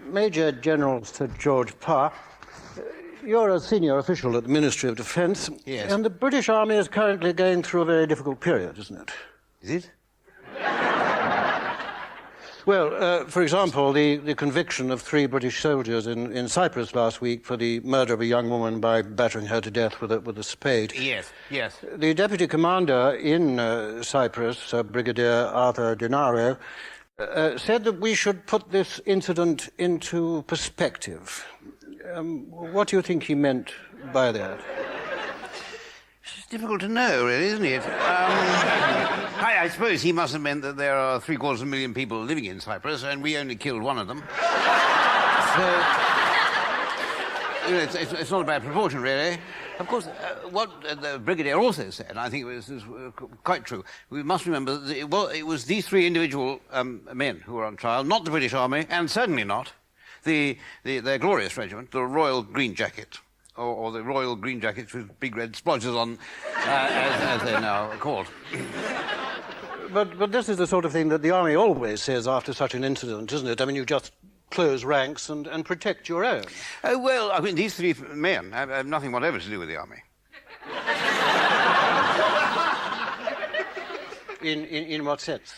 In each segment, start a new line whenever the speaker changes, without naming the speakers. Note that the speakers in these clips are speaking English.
Major General Sir George Parr, you're a senior official at the Ministry of Defence.
Yes.
And the British Army is currently going through a very difficult period, isn't it?
Is it?
Well, for example, the conviction of 3 British soldiers in Cyprus last week for the murder of a young woman by battering her to death with a spade.
Yes, yes.
The deputy commander in Cyprus, Brigadier Arthur Denaro, said that we should put this incident into perspective. What do you think he meant by that?
It's difficult to know, really, isn't it? I suppose he must have meant that there are 750,000 people living in Cyprus, and we only killed one of them. So, you know, it's not a bad proportion, really. Of course, what the Brigadier also said, and I think it was quite true, we must remember that it was these 3 individual men who were on trial, not the British Army, and certainly not their glorious regiment, the Royal Green Jacket, or the Royal Green Jackets with big red splodges on, as they're now called.
But this is the sort of thing that the Army always says after such an incident, isn't it? I mean, you just close ranks and protect your own.
Oh, well, I mean, these 3 men have nothing whatever to do with the Army.
In what sense?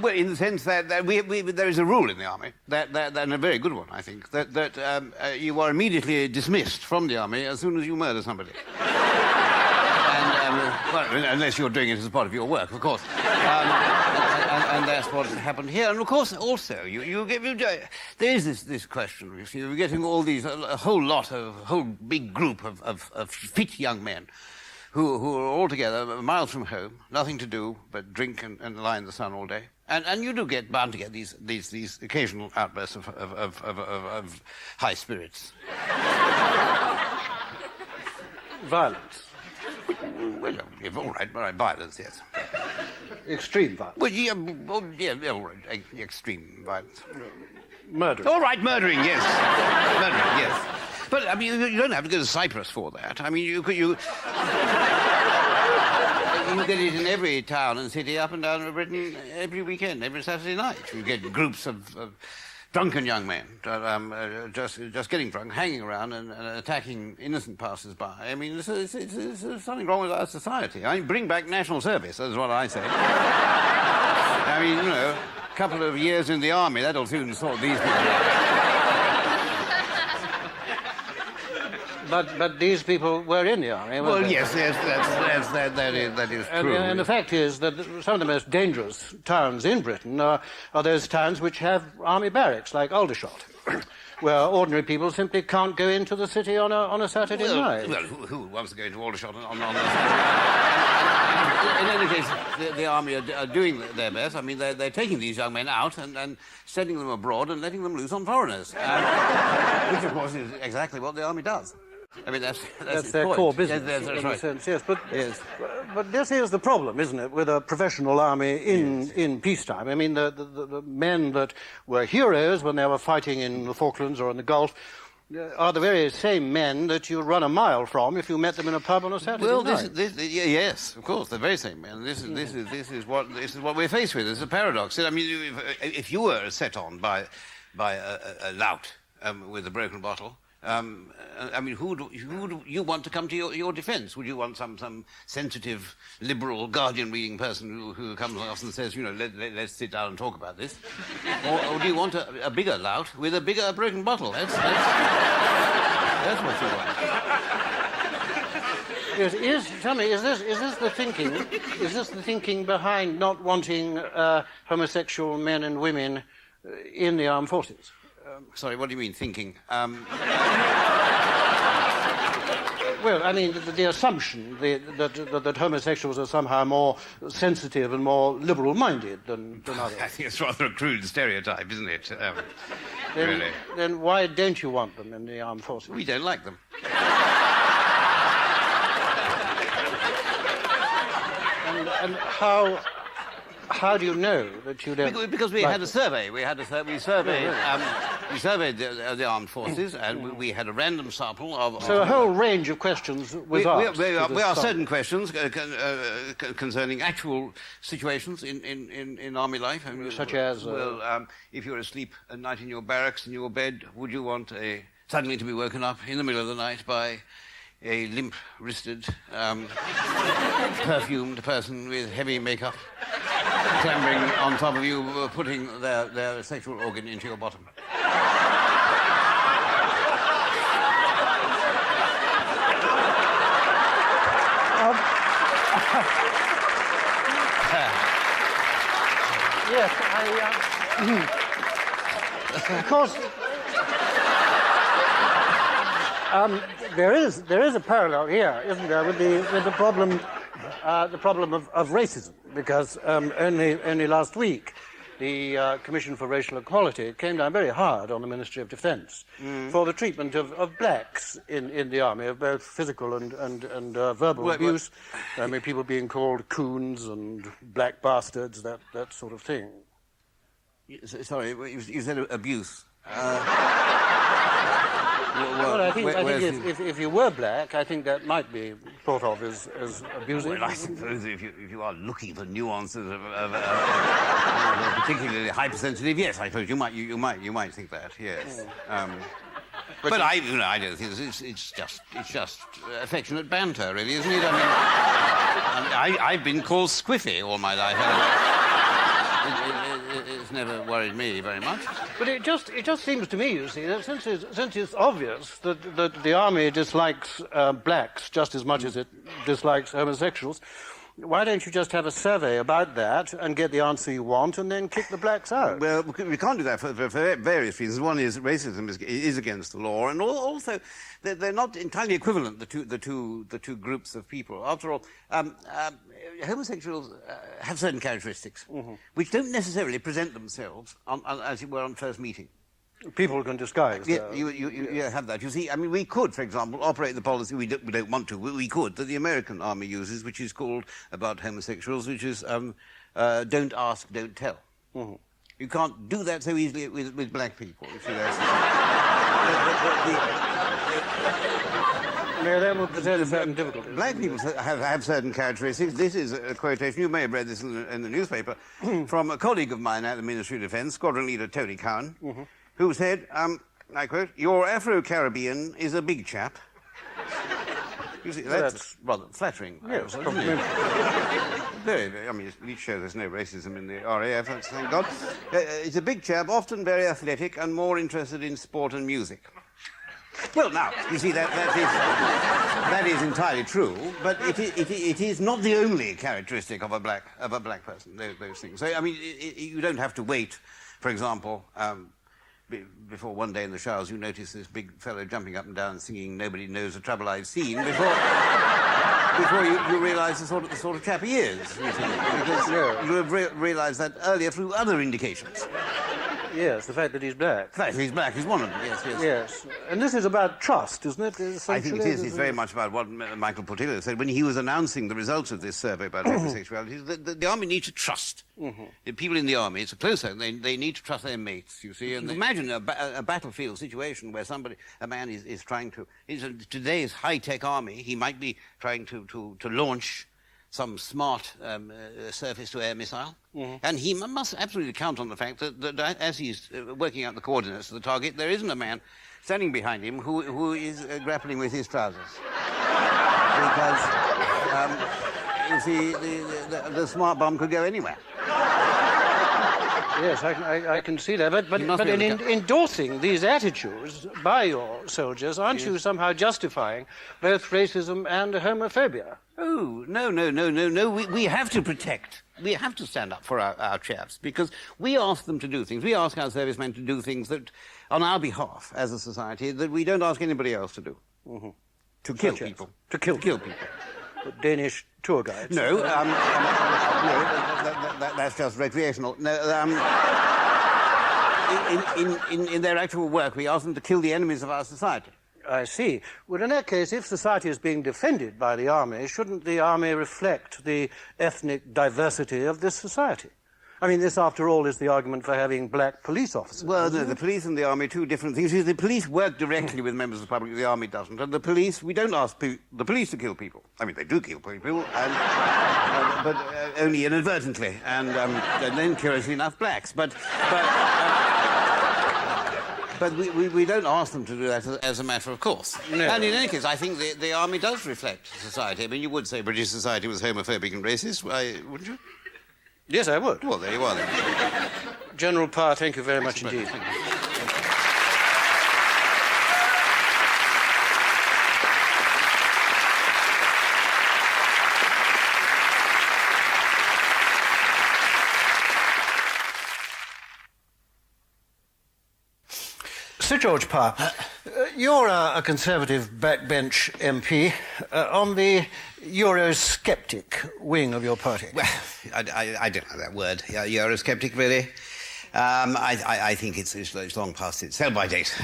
Well, in the sense that there is a rule in the Army, and a very good one, I think, that you are immediately dismissed from the Army as soon as you murder somebody. Well, unless you're doing it as part of your work, of course. And that's what happened here. And, of course, also, there is this question, you see, you're getting all these, a whole big group of fit young men who are all together, miles from home, nothing to do but drink and lie in the sun all day. And you do bound to get these occasional outbursts of high spirits.
Violence.
Well, all right, violence, yes.
Extreme violence.
Well, yeah, all right, extreme violence.
Murder.
All right, murdering, yes. Murdering, yes. But, I mean, you don't have to go to Cyprus for that. I mean, you get it in every town and city up and down Britain every weekend, every Saturday night. You get groups of drunken young men just getting drunk, hanging around and attacking innocent passers-by. I mean, there's something wrong with our society. I mean, bring back national service, that's what I say. I mean, you know, a couple of years in the Army, that'll soon sort these people out.
But these people were in the Army, weren't
Well,
they?
yes, that is true.
And the fact is that some of the most dangerous towns in Britain are those towns which have army barracks, like Aldershot, where ordinary people simply can't go into the city on a Saturday night.
Well, who wants to go into Aldershot on a In any case, the Army are doing their best. I mean, they're taking these young men out and sending them abroad and letting them loose on foreigners. Which, of course, is exactly what the Army does. I mean, that's
their
point.
core business,
Yes, that's right.
sense, yes. But,
yes.
But this is the problem, isn't it, with a professional army in peacetime? I mean, the men that were heroes when they were fighting in the Falklands or in the Gulf are the very same men that you run a mile from if you met them in a pub on a Saturday night.
Yes, of course, the very same men. This is what we're faced with. It's a paradox. I mean, if you were set on by a lout with a broken bottle. I mean, who do you want to come to your defence? Would you want some sensitive, liberal, Guardian-reading person who comes off and says, you know, let's sit down and talk about this? Or do you want a bigger lout with a bigger broken bottle? That's what you want.
Yes, tell me, is this the thinking? Is this the thinking behind not wanting homosexual men and women in the armed forces?
Sorry, what do you mean, thinking?
Well, I mean, the assumption that homosexuals are somehow more sensitive and more liberal-minded than others.
I think it's rather a crude stereotype, isn't it? Really.
Then why don't you want them in the armed forces?
We don't like them.
And how do you know that you don't?
Because we
like
had a survey. We surveyed We surveyed the armed forces, and we had a random sample of...
So a whole range of questions was asked.
We asked certain questions concerning actual situations in army life. I mean,
such as...
Well, if you're asleep at night in your barracks, in your bed, would you want suddenly to be woken up in the middle of the night by a limp-wristed, perfumed person with heavy makeup clambering on top of you, putting their sexual organ into your bottom?
Yes, of course, there is a parallel here, isn't there, with the problem of racism, because only last week the Commission for Racial Equality came down very hard on the Ministry of Defence for the treatment of blacks in the army, of both physical and verbal abuse. I mean, people being called coons and black bastards, that sort of thing.
Sorry, you said abuse.
Well, I think if you were black, I think that might be thought of as abusing.
Well, I suppose if you are looking for nuances of particularly hypersensitive, yes, I suppose you might think that, yes. But I don't think it's just affectionate banter, really, isn't it? I mean, I've been called Squiffy all my life. It's never worried me very much.
But it just seems to me, you see, that since it's obvious that the army dislikes blacks just as much as it dislikes homosexuals, why don't you just have a survey about that and get the answer you want and then kick the blacks out?
Well, we can't do that for various reasons. One is racism is against the law, and also they're not entirely equivalent, the two groups of people. After all, homosexuals have certain characteristics which don't necessarily present themselves as it were on first meeting.
People can disguise.
Yeah, you have that. You see, I mean, we could, for example, operate the policy we don't want to, but we could, that the American army uses, which is called, about homosexuals, which is don't ask, don't tell. You can't do that so easily with black people. You see,
that would present certain difficulties.
Black people have certain characteristics. This is a quotation, you may have read this in the newspaper, from a colleague of mine at the Ministry of Defence, Squadron Leader Tony Cowan, who said, I quote, "Your Afro-Caribbean is a big chap." You see, that's rather flattering.
Yes,
very, I mean, it shows there's no racism in the RAF, thank God. It's a big chap, often very athletic and more interested in sport and music. Well, now, you see, that is entirely true, but it is not the only characteristic of a black person, those things. So, I mean, you don't have to wait, for example, before one day in the showers you notice this big fellow jumping up and down singing "Nobody Knows the Trouble I've Seen" before you realise the sort of chap he is, you see, because you have realised that earlier through other indications.
Yes, the fact that he's black.
The fact that he's black is one of them,
yes. And this is about trust, isn't it?
I think it is. It's very much about what Michael Portillo said when he was announcing the results of this survey about homosexuality. The army needs to trust. The people in the army, it's a closer, they need to trust their mates, you see. And imagine a battlefield situation where a man is trying to... today's high-tech army, he might be trying to launch some smart surface-to-air missile. And he must absolutely count on the fact that as he's working out the coordinates of the target, there isn't a man standing behind him who is grappling with his trousers. Because, you see, the smart bomb could go anywhere.
Yes, I can see that. But in endorsing these attitudes by your soldiers, aren't you somehow justifying both racism and homophobia?
Oh, no. We have to protect. We have to stand up for our chaps, because we ask them to do things. We ask our servicemen to do things that, on our behalf, as a society, that we don't ask anybody else to do. To kill people. To kill people.
Danish tour guides.
No, no, that's just recreational. No, in their actual work, we ask them to kill the enemies of our society.
I see. Well, in that case, if society is being defended by the army, shouldn't the army reflect the ethnic diversity of this society? I mean, this, after all, is the argument for having black police officers.
Well, no, the police and the army, two different things. The police work directly with members of the public, the army doesn't. And the police, we don't ask the police to kill people. I mean, they do kill people, but only inadvertently, and then, curiously enough, blacks. But we don't ask them to do that as a matter of course.
No.
And in any case, I think the army does reflect society. I mean, you would say British society was homophobic and racist, wouldn't you?
Yes, I would.
Well, there you are then.
General Parr, thank you very much indeed.
Thank you.
Sir George Parr, you're a Conservative backbench MP on the Eurosceptic wing of your party.
Well, I don't know that word, Eurosceptic, really. I think it's long past its sell-by date.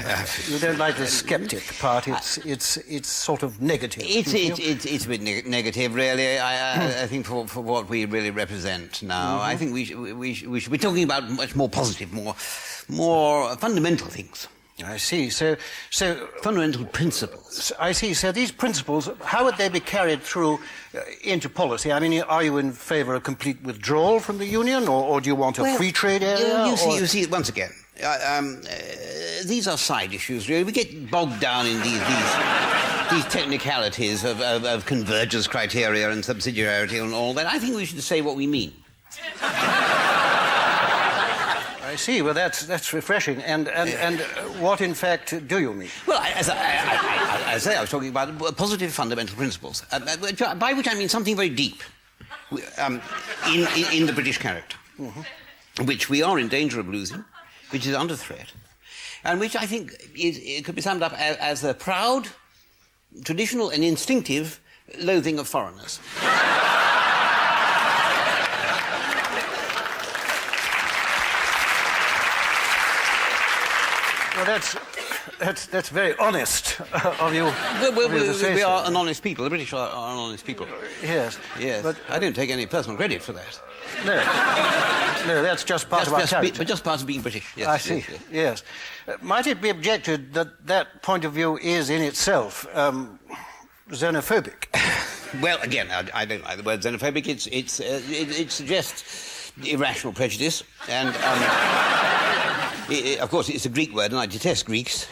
You don't like the skeptic part? It's sort of negative.
It's a bit negative, really. I think for what we really represent now, I think we should be talking about much more positive, more fundamental things.
I see. So
fundamental principles.
I see. So these principles, how would they be carried through into policy? I mean, are you in favour of complete withdrawal from the union, or do you want a free trade area?
You see, once again, these are side issues. Really, we get bogged down in these technicalities of convergence criteria and subsidiarity and all that. I think we should say what we mean.
I see. Well, that's refreshing. And what, in fact, do you mean?
Well, as I say, I was talking about positive fundamental principles, by which I mean something very deep in the British character, which we are in danger of losing, which is under threat, and which I think it could be summed up as a proud, traditional, and instinctive loathing of foreigners.
Well, that's very honest of you.
We are an honest people. The British are an honest people.
Yes.
Yes. But I don't take any personal credit for that.
No, that's just part of our character.
But just part of being British. Yes.
I see. Yes. Might it be objected that point of view is in itself xenophobic?
Well, again, I don't like the word xenophobic. It suggests irrational prejudice and. Of course, it's a Greek word, and I detest Greeks.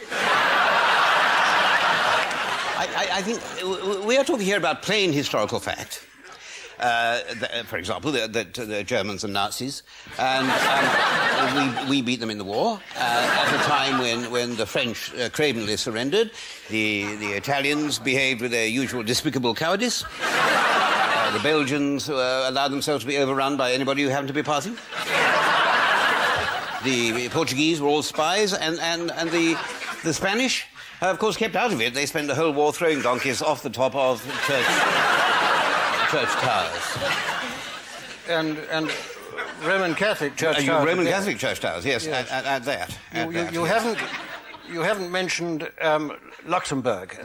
I think we are talking here about plain historical fact. For example, that the Germans are Nazis, and we beat them in the war at a time when the French cravenly surrendered. The Italians behaved with their usual despicable cowardice. The Belgians allowed themselves to be overrun by anybody who happened to be passing. The Portuguese were all spies, and the Spanish, of course, kept out of it. They spent the whole war throwing donkeys off the top of church towers.
And Roman Catholic church towers.
Roman Catholic church towers, yes. At that.
You haven't mentioned Luxembourg.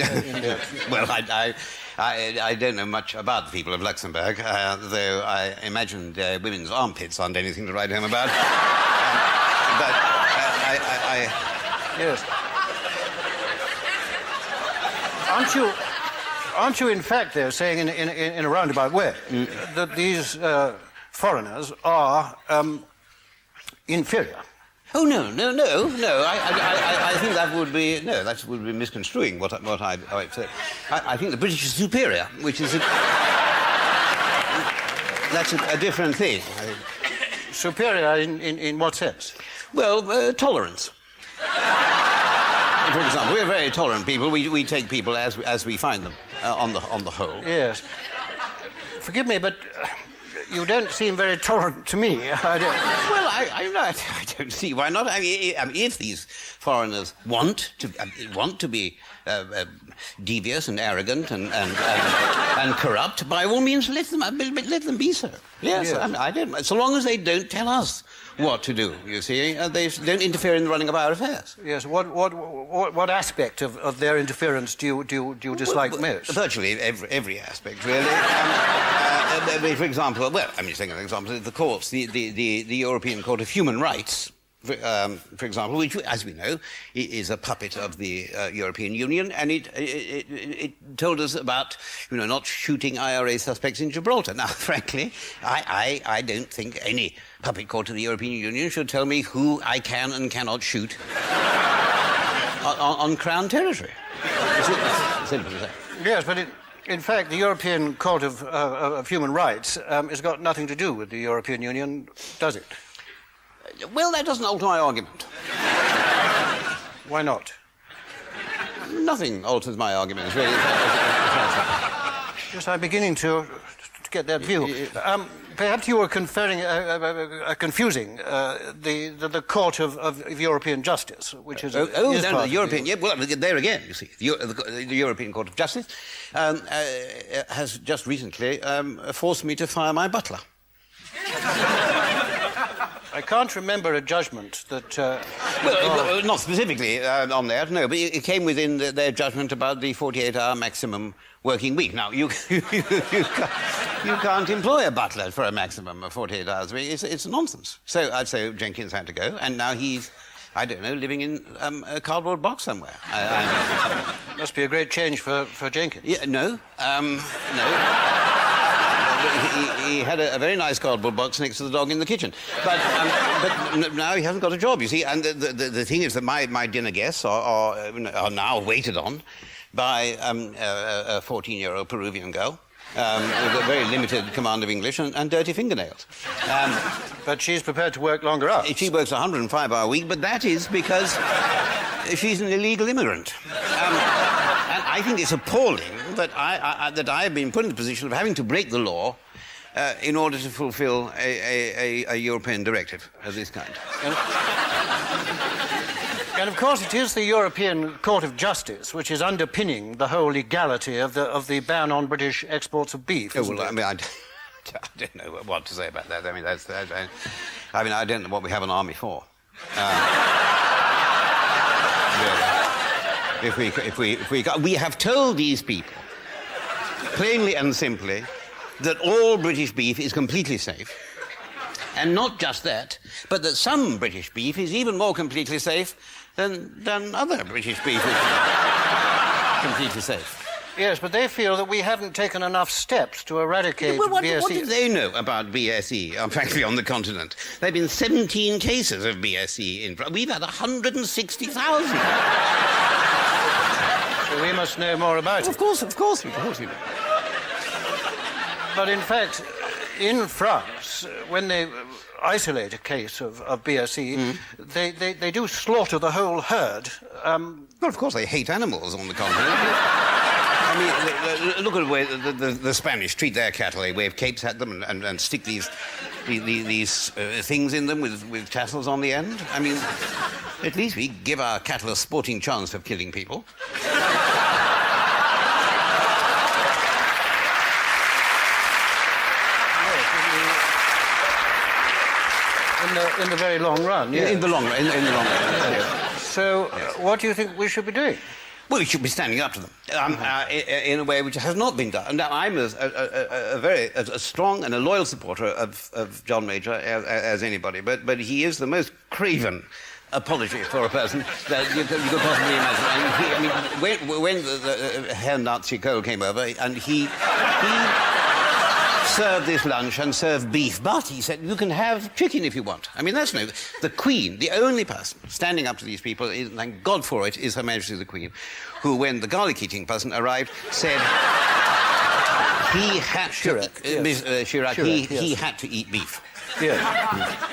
Well, I don't know much about the people of Luxembourg, though I imagine women's armpits aren't anything to write home about. But
yes. Aren't you in fact there saying in a roundabout way that these foreigners are inferior?
Oh no! I think that would be misconstruing what I'd say. I think the British are superior, which is that's a different thing.
Superior in what sense?
Well, tolerance. For example, we're very tolerant people. We take people as we find them on the whole.
Yes. Forgive me, but you don't seem very tolerant to me.
Well, I don't see why not. I mean, if these foreigners want to be devious and arrogant and corrupt, by all means, let them be so. Yes. I don't. So long as they don't tell us what to do, you see, they don't interfere in the running of our affairs.
Yes. What aspect of their interference do you dislike most?
Virtually every aspect, really. For example, well, I mean, second example, the courts, the European Court of Human Rights, for example, which, as we know, is a puppet of the European Union, and it told us about, not shooting IRA suspects in Gibraltar. Now, frankly, I don't think any puppet court of the European Union should tell me who I can and cannot shoot on Crown territory. It's simple as that.
Yes, but in fact, the European Court of Human Rights has got nothing to do with the European Union, does it?
Well, that doesn't alter my argument.
Why not?
Nothing alters my argument, really.
Yes, I'm beginning to get that view. Perhaps you were confusing the Court of European Justice, which is...
the European... Yeah, well, there again, you see. The European Court of Justice has just recently forced me to fire my butler.
I can't remember a judgment that...
well, not specifically on that, no, but it came within their judgment about the 48-hour maximum working week. Now, you can't employ a butler for a maximum of 48 hours a week. It's nonsense. So I'd say Jenkins had to go, and now he's, I don't know, living in a cardboard box somewhere.
Must be a great change for Jenkins.
Yeah, no. He had a very nice cardboard box next to the dog in the kitchen. But now he hasn't got a job, you see. And the thing is that my dinner guests are now waited on by a 14-year-old Peruvian girl with a very limited command of English and dirty fingernails.
But she's prepared to work longer hours.
She works a 105-hour week, but that is because she's an illegal immigrant. And I think it's appalling that I have been put in the position of having to break the law in order to fulfill a European directive of this kind.
And of course it is the European Court of Justice which is underpinning the whole legality of the ban on British exports of beef.
Oh, well, I mean, I don't know what to say about that. I mean, I don't know what we have an army for. Really. We have told these people, plainly and simply, that all British beef is completely safe. And not just that, but that some British beef is even more completely safe than other British beef is completely safe.
Yes, but they feel that we haven't taken enough steps to eradicate BSE.
What do they know about BSE, frankly, on the continent? There have been 17 cases of BSE in... We've had 160,000.
So we must know more about it.
Of course we do.
But in fact, in France, when they isolate a case of BSE, they do slaughter the whole herd.
Well, of course, they hate animals on the continent. I mean, look at the way the Spanish treat their cattle. They wave capes at them and stick these things in them with tassels on the end. I mean, at least we give our cattle a sporting chance of killing people.
In the very long run, yes.
In the long run.
Yes. So, what do you think we should be doing?
Well, we should be standing up to them in a way which has not been done. And I'm a very strong and a loyal supporter of John Major as anybody, but he is the most craven apology for a person that you could possibly imagine. When the Herr Nazi Kohl came over, and he served this lunch and served beef, but he said, you can have chicken if you want. I mean, that's no... The Queen, the only person standing up to these people, thank God for it, is Her Majesty the Queen, who, when the garlic-eating person arrived, said he had he had to eat beef.
Yes.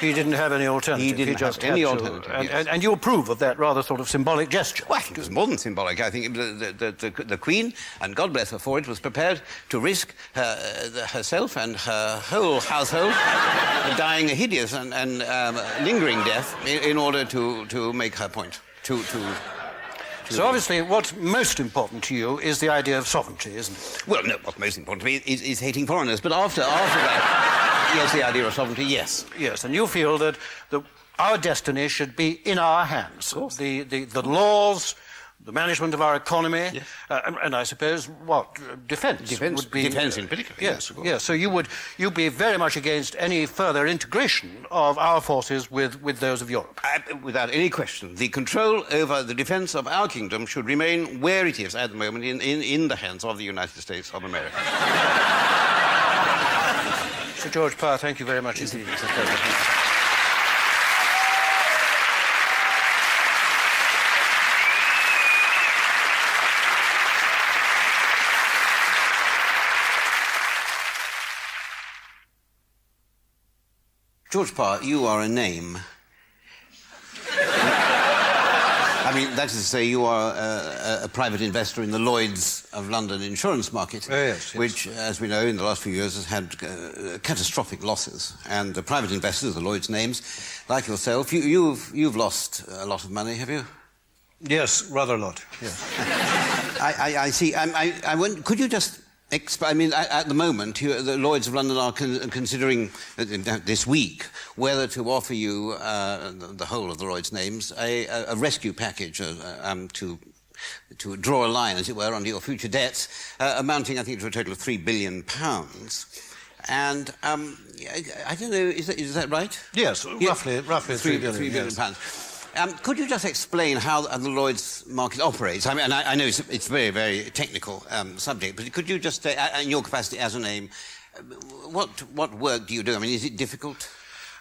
He didn't have any alternative.
He didn't have any alternative. Yes.
And you approve of that rather sort of symbolic gesture?
Well, I think it was more than symbolic. I think the Queen, and God bless her for it, was prepared to risk herself and her whole household dying a hideous and lingering death in order to make her point.
So obviously what's most important to you is the idea of sovereignty, isn't it?
Well, no, what's most important to me is hating foreigners. But after that, yes, the idea of sovereignty, yes.
Yes, and you feel that our destiny should be in our hands. The laws, the management of our economy,
Yes.
and I suppose, defence would be...
Defence in particular,
yes,
of course.
yes. So you'd be very much against any further integration of our forces with those of Europe.
Without any question. The control over the defence of our kingdom should remain where it is at the moment, in the hands of the United States of America.
Sir George Parr, thank you very much indeed.
It's a pleasure. Thank you. George Parr, you are a name. I mean, that is to say, you are a private investor in the Lloyd's of London insurance market,
Yes.
which, as we know, in the last few years has had catastrophic losses. And the private investors, the Lloyd's names, like yourself, you've lost a lot of money, have you?
Yes, rather a lot, yes.
I see. Could you just... I mean, at the moment, the Lloyd's of London are considering this week whether to offer you the whole of the Lloyd's names a rescue package to draw a line, as it were, under your future debts, amounting, I think, to a total of £3 billion. And I don't know, is that right?
Yes, roughly £3 billion.
£3 billion pounds. Could you just explain how the Lloyd's market operates? I mean, and I know it's a very, very technical subject, but could you just say, in your capacity as a name, what work do you do? I mean, is it difficult?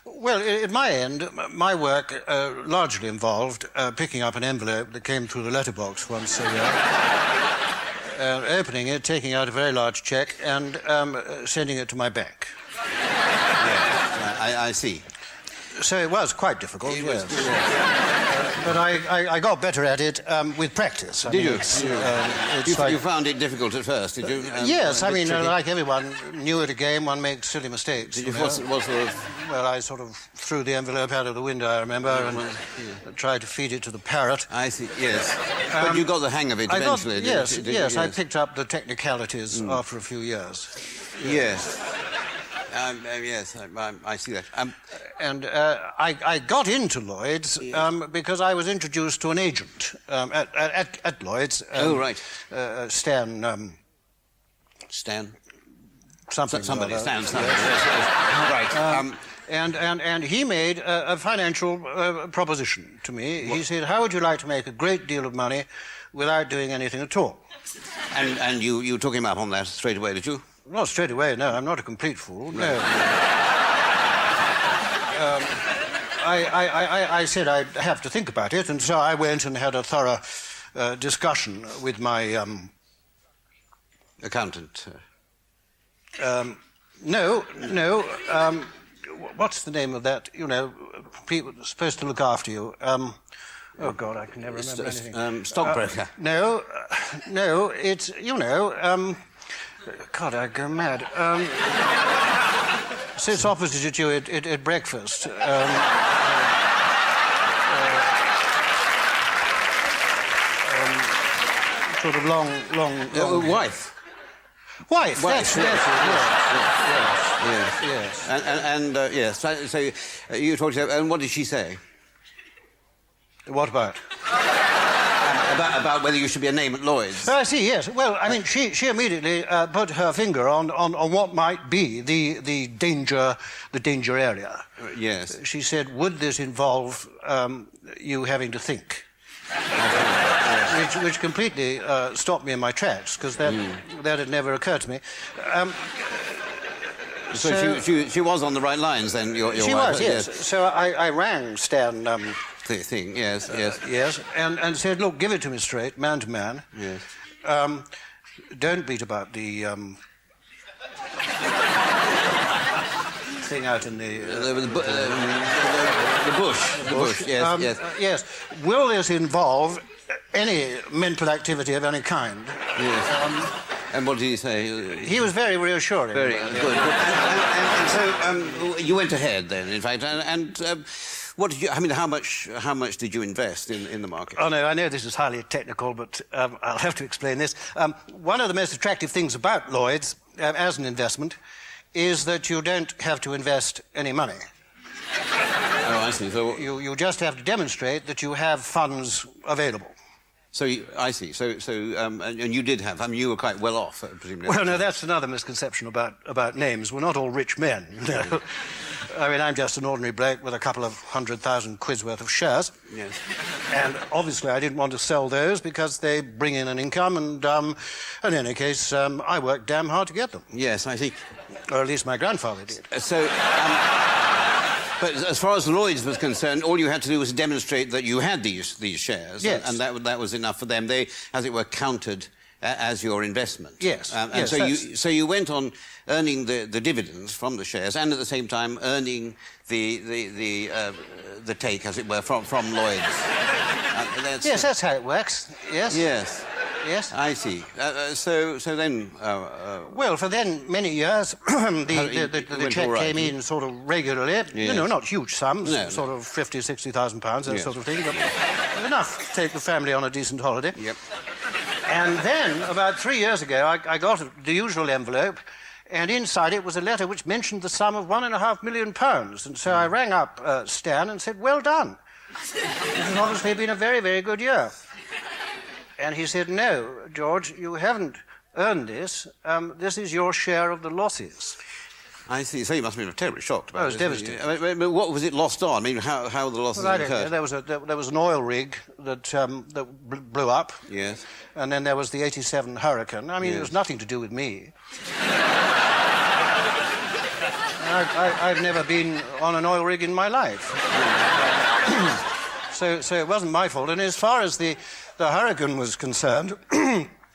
Well, at my end, my work largely involved picking up an envelope that came through the letterbox once a year, opening it, taking out a very large cheque, and sending it to my bank.
Yeah, I see.
So it was quite difficult,
It
yes.
was.
But I got better at it with practice.
Did you? You found it difficult at first, did you?
Yes, I mean, like everyone new at a game, one makes silly mistakes.
What sort of...
Well, I sort of threw the envelope out of the window, I remember, and tried to feed it to the parrot.
I see, yes. But you got the hang of it eventually, didn't you?
Yes, I picked up the technicalities after a few years.
Yes. Yes, I see that.
And I got into Lloyd's because I was introduced to an agent at Lloyd's.
Oh, right.
Stan...
Stan?
Something.
Somebody, Stan.
Yes.
Right.
And he made a financial proposition to me. What? He said, how would you like to make a great deal of money without doing anything at all?
And you took him up on that straight away, did you?
Not straight away, no. I'm not a complete fool, no. I said I'd have to think about it, and so I went and had a thorough discussion with my...
Accountant.
No. What's the name of that? You know, people supposed to look after you. Oh, God, I can never remember anything.
Stockbroker.
No, it's, God, I go mad. Sits opposite you at breakfast. Sort of long...
Wife.
Wife,
Wife,
yes.
And yes, so you talked to her, and what did she say?
What about?
About whether you should be a name at Lloyd's.
I see, yes. Well, I mean, she immediately put her finger on what might be the danger area.
Yes.
She said, would this involve you having to think? Which completely stopped me in my tracks, because that had never occurred to me.
So she was on the right lines then, your
she
wife?
Was, yes. So I rang Stan...
thing, yes.
Yes, and said, look, give it to me straight, man to man.
Yes.
Don't beat about the thing out in the
bush. The bush, yes.
Yes. Will this involve any mental activity of any kind?
Yes. And what did he say?
He was very reassuring.
Very good. And so you went ahead then, in fact, and what did you? I mean, how much did you invest in the market?
Oh no, I know this is highly technical, but I'll have to explain this. One of the most attractive things about Lloyd's as an investment is that you don't have to invest any money.
Oh, I see. So
you just have to demonstrate that you have funds available.
I see. And you did have. I mean, you were quite well off, presumably.
Well, no, that's another misconception about names. We're not all rich men. You know? I mean, I'm just an ordinary bloke with a couple of 100,000 quid's worth of shares.
Yes.
And obviously I didn't want to sell those because they bring in an income, and in any case, I worked damn hard to get them.
Yes, I see.
Or at least my grandfather did.
But as far as Lloyd's was concerned, all you had to do was demonstrate that you had these shares.
Yes.
And that was enough for them. They, as it were, counted as your investment.
Yes.
So you went on earning the dividends from the shares, and at the same time earning the take, as it were, from Lloyd's.
Yes, that's how it works. Yes.
Yes.
Yes.
I see. So then...
well, for then many years, the cheque came in sort of regularly. Yes. You know, not huge sums, sort of 50,000, 60,000 pounds, that sort of thing, but enough to take the family on a decent holiday.
Yep.
And then, about 3 years ago, I got the usual envelope, and inside it was a letter which mentioned the sum of £1.5 million. And so I rang up Stan and said, well done. It has obviously been a very, very good year. And he said, no, George, you haven't earned this. This is your share of the losses.
I see. So you must have been terribly shocked about it.
I was devastated.
I mean, what was it lost on? I mean, how the losses occurred?
There was an oil rig that blew up.
Yes.
And then there was the '87 hurricane. I mean, it was nothing to do with me. I've never been on an oil rig in my life. So it wasn't my fault. And as far as the hurricane was concerned,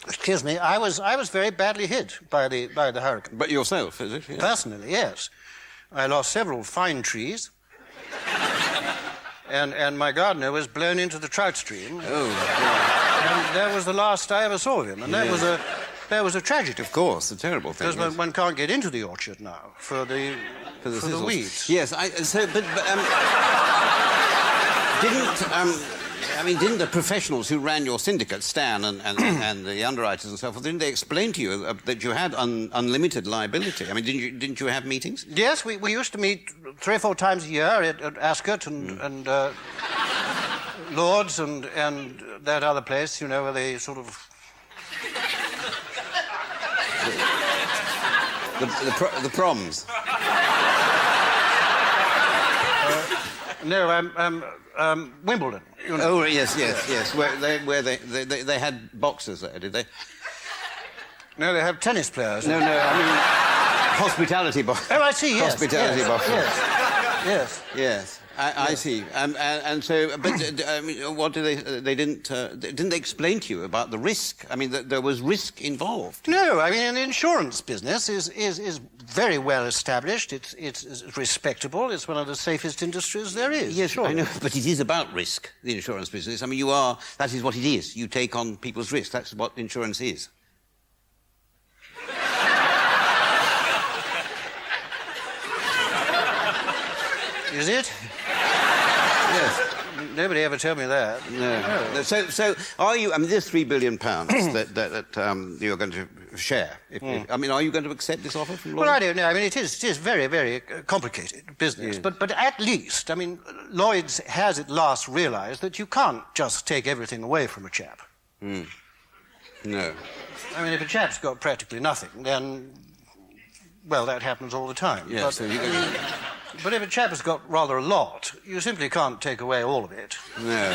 excuse me, I was very badly hit by the hurricane.
But yourself, is it? Yeah.
Personally, yes. I lost several fine trees. and my gardener was blown into the trout stream.
Oh, yeah.
And that was the last I ever saw of him. And that was a tragedy.
Of course, a terrible thing.
Because one can't get into the orchard now for the weeds.
Yes, didn't the professionals who ran your syndicate, Stan and the underwriters and so forth, didn't they explain to you that you had unlimited liability? I mean, didn't you have meetings?
Yes, we used to meet 3 or 4 times a year at Ascot and Lords and that other place, you know, where they sort of...
The proms.
Wimbledon. You know.
Oh yes. Where they had boxers there, did they?
No, they have tennis players.
No. I mean hospitality boxers.
Oh, I see. Yes.
Hospitality boxers.
Yes.
I see. And so, but I mean, what do they didn't they explain to you about the risk? I mean, there was risk involved.
No, I mean, the insurance business is very well established. It's respectable. It's one of the safest industries there is.
Yes,
sure.
I know, but it is about risk. The insurance business. I mean, that is what it is. You take on people's risk. That's what insurance is.
Is it?
Yes.
Nobody ever told me that.
No. So are you... I mean, there's £3 billion that you're going to share. I mean, are you going to accept this offer from Lloyds?
Well, I don't know. I mean, it is very, very complicated business.
Yeah.
But at least, I mean, Lloyds has at last realised that you can't just take everything away from a chap.
No.
I mean, if a chap's got practically nothing, then... Well, that happens all the time.
Yes,
But if a chap has got rather a lot, you simply can't take away all of it.
No.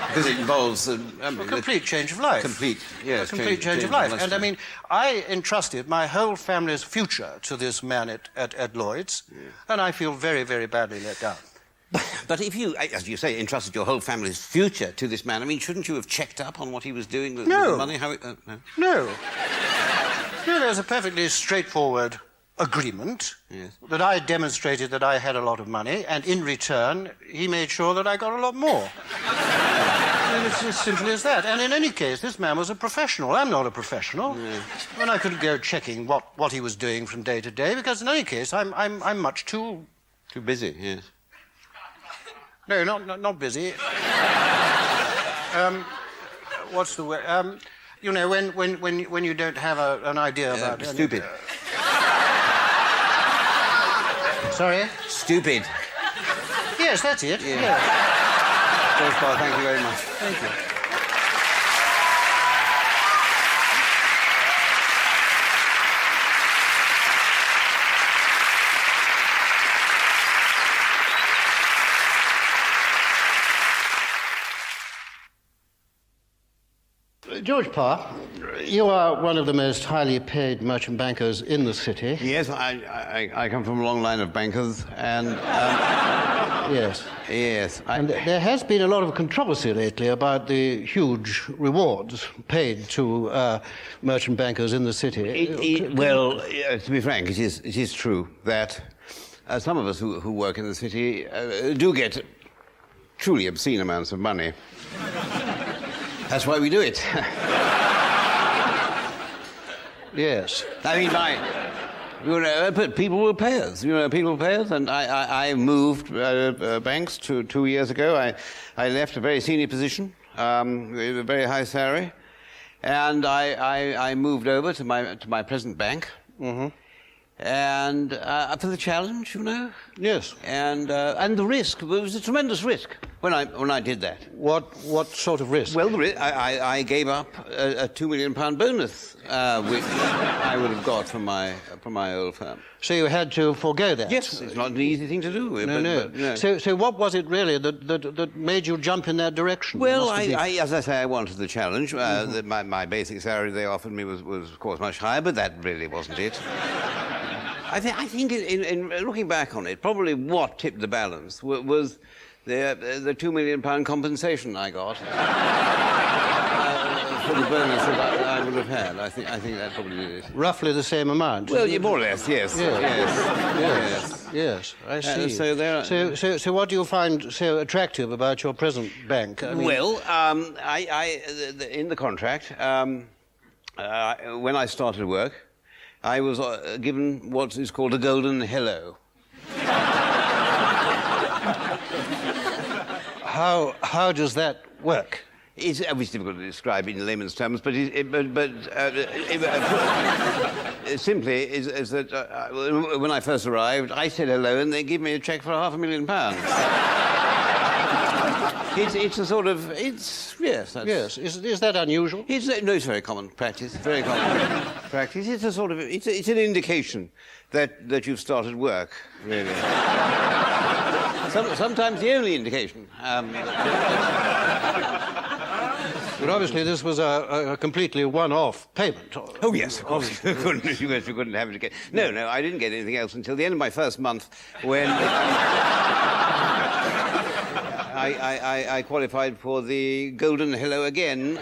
Because it involves...
a complete change of life.
Complete
change of life. And, I mean, I entrusted my whole family's future to this man at Lloyd's, and I feel very, very badly let down.
But if you, as you say, entrusted your whole family's future to this man, I mean, shouldn't you have checked up on what he was doing with the money?
No. No, there's a perfectly straightforward agreement that I demonstrated that I had a lot of money, and in return, he made sure that I got a lot more. And it's as simple as that. And in any case, this man was a professional. I'm not a professional. And I couldn't go checking what he was doing from day to day, because in any case, I'm much too...
Too busy, yes.
No, not busy. What's the word? You know, when you don't have an idea about...
Stupid.
Sorry?
Stupid.
Yes, that's it.
Yeah. George Barr, thank you very much.
Thank you. George Parr, you are one of the most highly paid merchant bankers in the city.
Yes, I come from a long line of bankers, and...
Yes.
Yes.
And there has been a lot of controversy lately about the huge rewards paid to merchant bankers in the city.
Well, to be frank, it is true that some of us who work in the city do get truly obscene amounts of money. That's why we do it.
Yes.
I mean, but people will pay us. People will pay us. And I moved banks 2 years ago. I left a very senior position with a very high salary, and I moved over to my present bank.
Mm-hmm.
And for the challenge,
Yes.
And the risk. It was a tremendous risk when I did that.
What sort of risk?
Well, I gave up a £2 million bonus, which I would have got from my old firm.
So you had to forego that?
Yes, it's not an easy thing to do.
No. So what was it really that made you jump in that direction?
Well, as I say, I wanted the challenge. My basic salary they offered me was of course much higher, but that really wasn't it. I think in looking back on it, probably what tipped the balance was the £2 million compensation I got for the bonus that I would have had. I think that probably did it.
Roughly the same amount?
Well, more or less, yes.
Yes, I see.
So
what do you find so attractive about your present bank? I mean...
Well, in the contract, when I started work, I was given what is called a golden hello.
How does that work?
It's obviously difficult to describe in layman's terms, but simply is that when I first arrived, I said hello, and they give me a cheque for £500,000. It's a sort of yes.
Yes. Is that unusual?
No, it's very common practice. Very common practice. It's a sort of it's an indication that you've started work, really. Sometimes the only indication.
But obviously this was a completely one-off payment.
Oh yes, of course. You couldn't have it again. No, I didn't get anything else until the end of my first month, when I qualified for the golden hello again.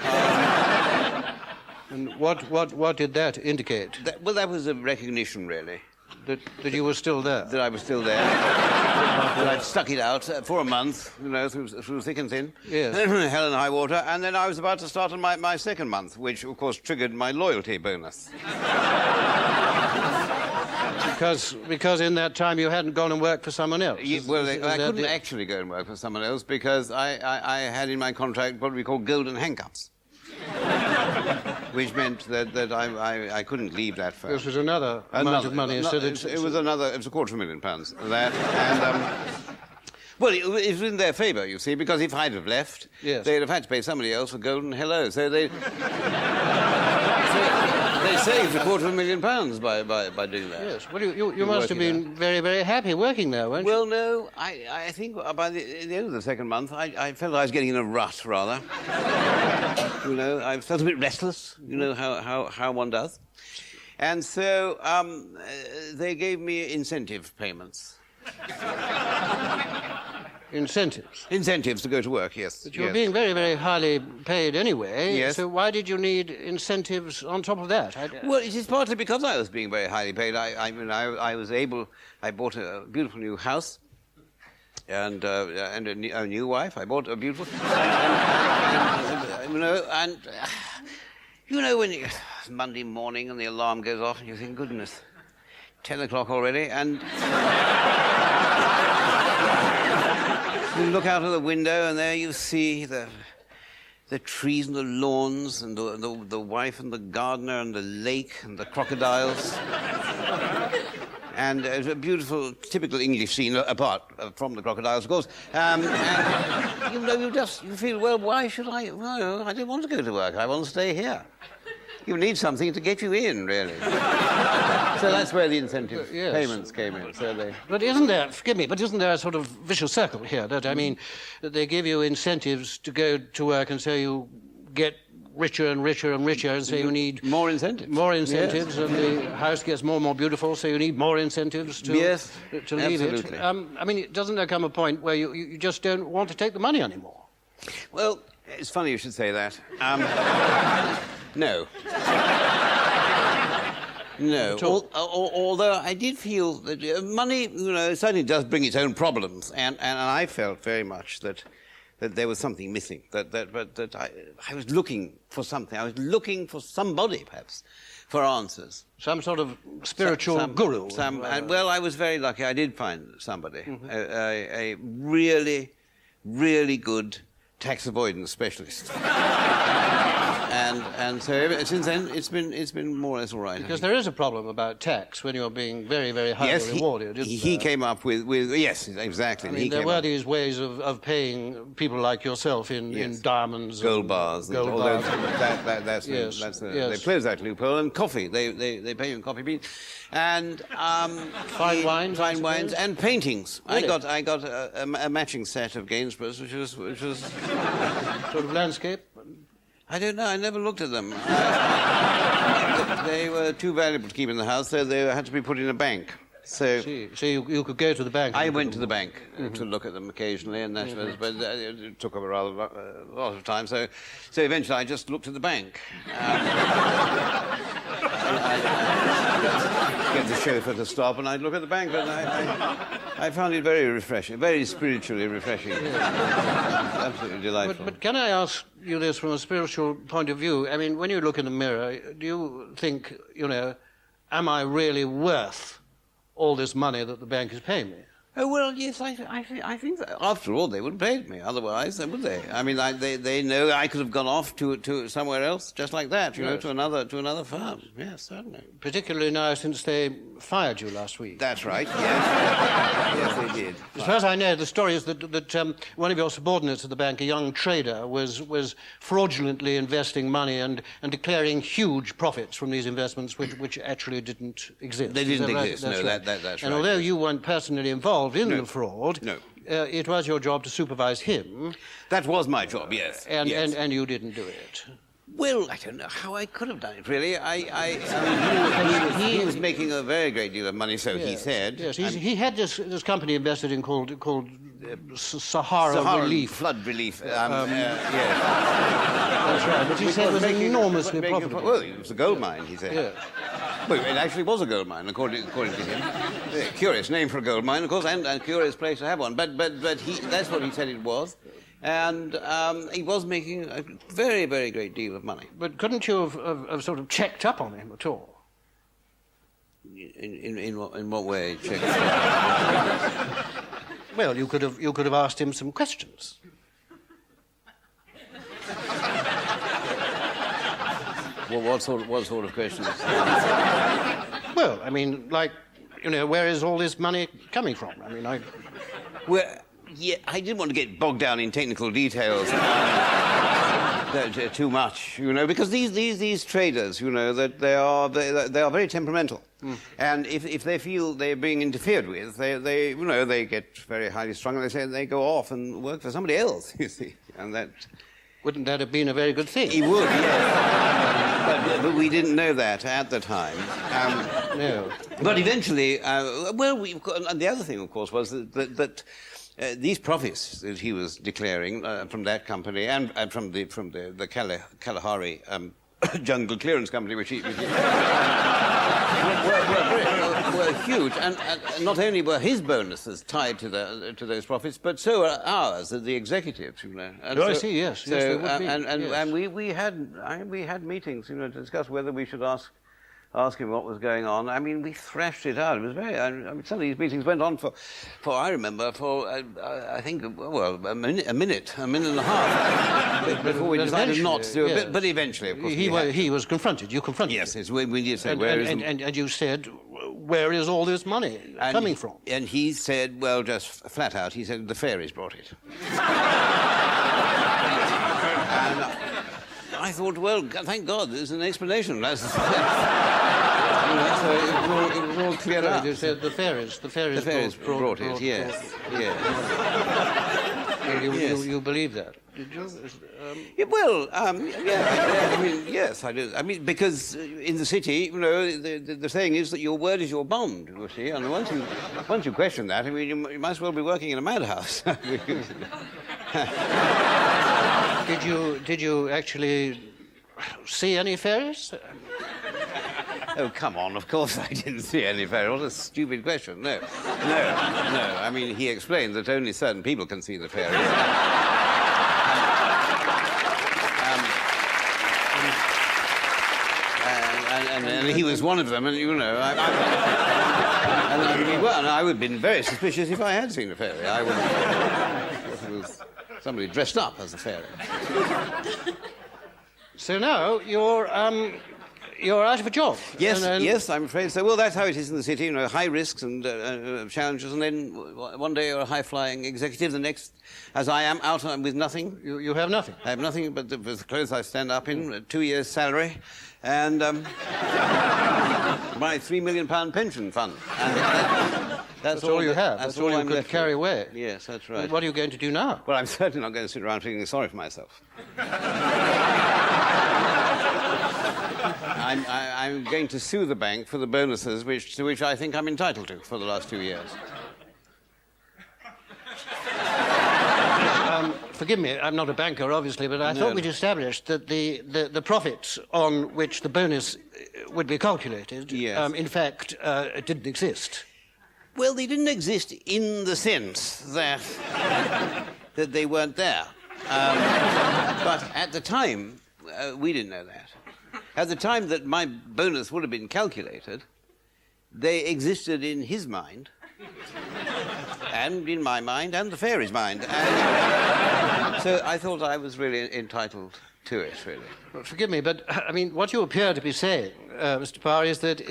And what did that indicate?
That was a recognition, really.
That you were still there?
That I was still there. That I'd stuck it out for a month, through thick and thin.
Yes.
Hell and high water. And then I was about to start on my second month, which, of course, triggered my loyalty bonus.
Because in that time you hadn't gone and worked for someone else?
I couldn't actually go and work for someone else because I had in my contract what we call golden handcuffs. Which meant that I couldn't leave that firm.
This was another amount of money.
It was £250,000. That, and well, it was in their favour, you see, because if I'd have left,
yes,
they'd have had to pay somebody else a golden hello. So they saved £250,000 by doing that.
Yes. Well, you must have been very, very happy working there, weren't you?
Well, no. I think by the end of the second month, I felt I was getting in a rut, rather. I felt a bit restless. How one does. And so they gave me incentive payments.
Incentives?
Incentives to go to work, yes.
But you were being very, very highly paid anyway.
Yes.
So why did you need incentives on top of that?
Well, it is partly because I was being very highly paid. I bought a beautiful new house and a new wife. I bought a beautiful... when it's Monday morning and the alarm goes off and you think, goodness, 10 o'clock already, and... You look out of the window and there you see the trees and the lawns and the wife and the gardener and the lake and the crocodiles. And it's a beautiful, typical English scene, apart from the crocodiles, of course. And you feel, well, why should I? Well, I don't want to go to work. I want to stay here. You need something to get you in, really. So that's where the incentive payments came in.
But isn't there, forgive me, but isn't there a sort of vicious circle here? That they give you incentives to go to work, and so you get richer and richer and richer, and so you need
more incentives.
More incentives,
yes.
and the house gets more and more beautiful, so you need more incentives to leave
absolutely.
it. I mean, doesn't there come a point where you just don't want to take the money anymore?
Well, it's funny you should say that. No. No. Although I did feel that money, certainly does bring its own problems, and I felt very much that there was something missing. That I was looking for something. I was looking for somebody, perhaps, for answers.
Some sort of spiritual guru.
Well, I was very lucky. I did find somebody, a really, really good tax avoidance specialist. And so since then, it's been more or less all right.
Because there is a problem about tax when you're being very, very highly rewarded.
He came up with yes, exactly.
I mean, there were these ways of paying people like yourself in diamonds,
gold bars,
They
closed that loophole. And coffee, they pay you in coffee beans, and
fine wines,
and paintings.
Really?
I got a matching set of Gainsboroughs, which was
sort of landscape.
I don't know. I never looked at them. They were too valuable to keep in the house, so they had to be put in a bank. So
you could go to the bank.
I went to the bank to look at them occasionally, and that was, but it took up a rather lot of time. So eventually, I just looked at the bank. Get the chauffeur to stop, and I'd look at the bank, and I found it very refreshing, very spiritually refreshing. Absolutely delightful.
But can I ask you this from a spiritual point of view? I mean, when you look in the mirror, do you think, am I really worth all this money that the bank is paying me?
Oh, well, yes, I think that, after all, they wouldn't pay me, otherwise, would they? I mean, they know I could have gone off to somewhere else, just like that, to another firm. Yes, certainly.
Particularly now since they fired you last week.
That's right, yes. Yes, they did.
As far as I know, the story is that one of your subordinates at the bank, a young trader, was fraudulently investing money and declaring huge profits from these investments which actually didn't exist.
They didn't exist,
right?
no,
right.
that's right.
And although you weren't personally involved in the fraud,
no.
It was your job to supervise him.
That was my job, yes.
And you didn't do it.
Well, I don't know how I could have done it, really. He was making a very great deal of money, so he said.
Yes, he had this company invested in called Sahara Relief.
Flood Relief. Yes.
That's right, but he said it was enormously profitable.
Well, it was a gold mine, he said.
Yeah.
Well, it actually was a gold mine, according to him. Curious name for a gold mine, of course, and a curious place to have one. But that's what he said it was. And he was making a very, very great deal of money.
But couldn't you have sort of checked up on him at all?
In what way? Checked up?
Well, you could have asked him some questions.
Well, what sort of questions?
Well, I mean, like, where is all this money coming from? I mean,
Well, yeah, I didn't want to get bogged down in technical details too much, because these traders, that they are very temperamental, and if they feel they're being interfered with, they get very highly strung, and they say they go off and work for somebody else. You see, and that.
Wouldn't that have been a very good thing?
He would, yes. But we didn't know that at the time.
No.
But eventually, the other thing, of course, was that these profits that he was declaring from that company and from the Kalahari Jungle Clearance Company, which he were huge, and not only were his bonuses tied to those profits, but so are ours, the executives, And
I see. Yes,
so,
they would be.
And we had meetings, to discuss whether we should ask him what was going on. I mean, we thrashed it out. It was very. Some of these meetings went on for I remember, I think, a minute and a half before we decided not to do it. But eventually, of course,
he was confronted. You confronted him.
Yes, we did say,
and you said, where is all this money coming from?
And he said, well, just flat out, he said, the fairies brought it. And I thought, well, thank God, there's an explanation. So it was all cleared up.
You said the fairies brought it.
Yes.
You believe that? Did you?
Yeah, well, yeah, I mean, yes, I do. I mean, because in the city, you know, the saying is that your word is your bond, you see, and once you question that, I mean, you might as well be working in a madhouse.
Did you actually see any fairies?
Oh, come on, of course I didn't see any fairies. What a stupid question. No. I mean, he explained that only certain people can see the fairies. And he was one of them, and, you know, I would have been very suspicious if I had seen a fairy. I would if it was somebody dressed up as a fairy.
So now you're out of a job.
Yes, yes, I'm afraid so. Well, that's how it is in the city, you know, high risks and challenges, and then one day you're a high-flying executive, the next, as I am, out with nothing.
You have nothing?
I have nothing but the clothes I stand up in, 2 years' salary, and my £3 million pension fund. And that's
all you have? That's all you could carry away?
Yes, that's right.
What are you going to do now?
Well, I'm certainly not going to sit around feeling sorry for myself. I'm going to sue the bank for the bonuses to which I think I'm entitled to for the last 2 years.
Forgive me, I'm not a banker, obviously, but I thought we'd established that the profits on which the bonus would be calculated,
yes.
In fact, didn't exist.
Well, they didn't exist in the sense that they weren't there. But at the time, we didn't know that. At the time that my bonus would have been calculated, they existed in his mind, and in my mind, and the fairy's mind. And so I thought I was really entitled to it, really.
Well, forgive me, but, I mean, what you appear to be saying, Mr. Power, is that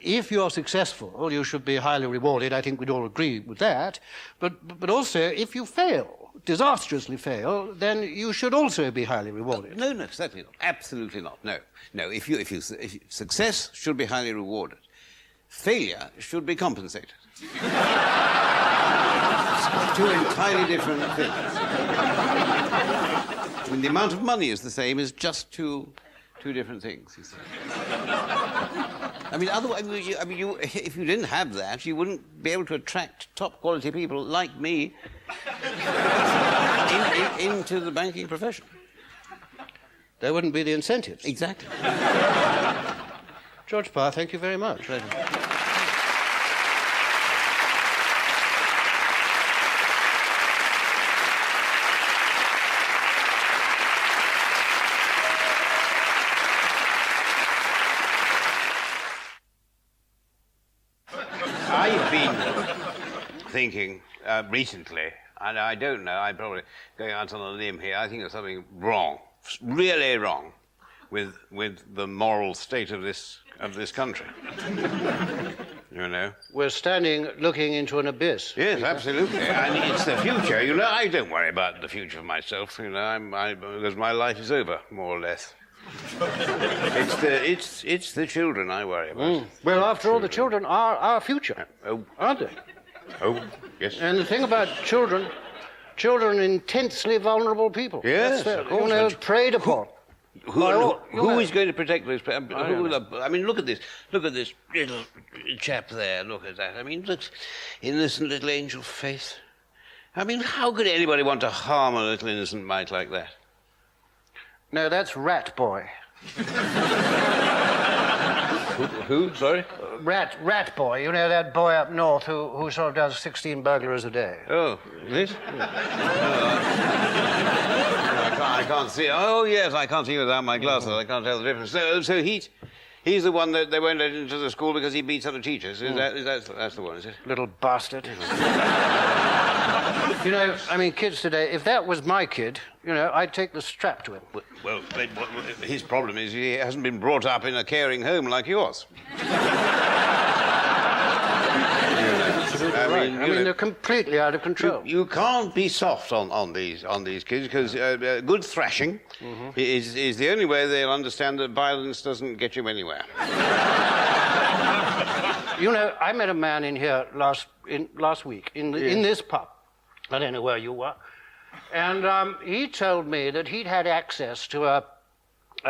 if you're successful, you should be highly rewarded. I think we'd all agree with that. But also, if you fail, disastrously fail, then you should also be highly rewarded.
No, certainly not. Absolutely not. No. If success should be highly rewarded. Failure should be compensated. Two entirely different things. I mean, the amount of money is the same as just two different things, you see. I mean, otherwise, if you didn't have that, you wouldn't be able to attract top-quality people like me into the banking profession.
There wouldn't be the incentives.
Exactly.
George Parr, thank you very much.
I've been thinking recently, and I don't know, I'm probably going out on a limb here, I think there's something wrong, really wrong, with the moral state of this country. You know?
We're standing looking into an abyss.
Yes, absolutely. And it's the future. You know, I don't worry about the future of myself, you know, because my life is over, more or less. It's the children I worry about.
Well, after all, the children are our future, aren't they?
Oh, yes.
And the thing about children intensely vulnerable people.
Yes, of course.
Preyed upon.
Who is going to protect those? I mean, look at this little chap there. Look at that. I mean, looks innocent little angel face. I mean, how could anybody want to harm a little innocent mite like that?
No, that's Rat Boy.
Who? Sorry?
Rat Boy. You know that boy up north who sort of does 16 burglaries a day.
Oh, this? I can't see. Oh, yes, I can't see without my glasses. I can't tell the difference. So he's the one that they won't let into the school because he beats other teachers. That's the one, is it?
Little bastard. You know, I mean, kids today, if that was my kid, you know, I'd take the strap to him.
Well, his problem is he hasn't been brought up in a caring home like yours.
I mean, they're completely out of control.
You can't be soft on these kids because good thrashing is the only way they'll understand that violence doesn't get you anywhere.
You know, I met a man in here last week in this pub. I don't know where you were. And he told me that he'd had access to a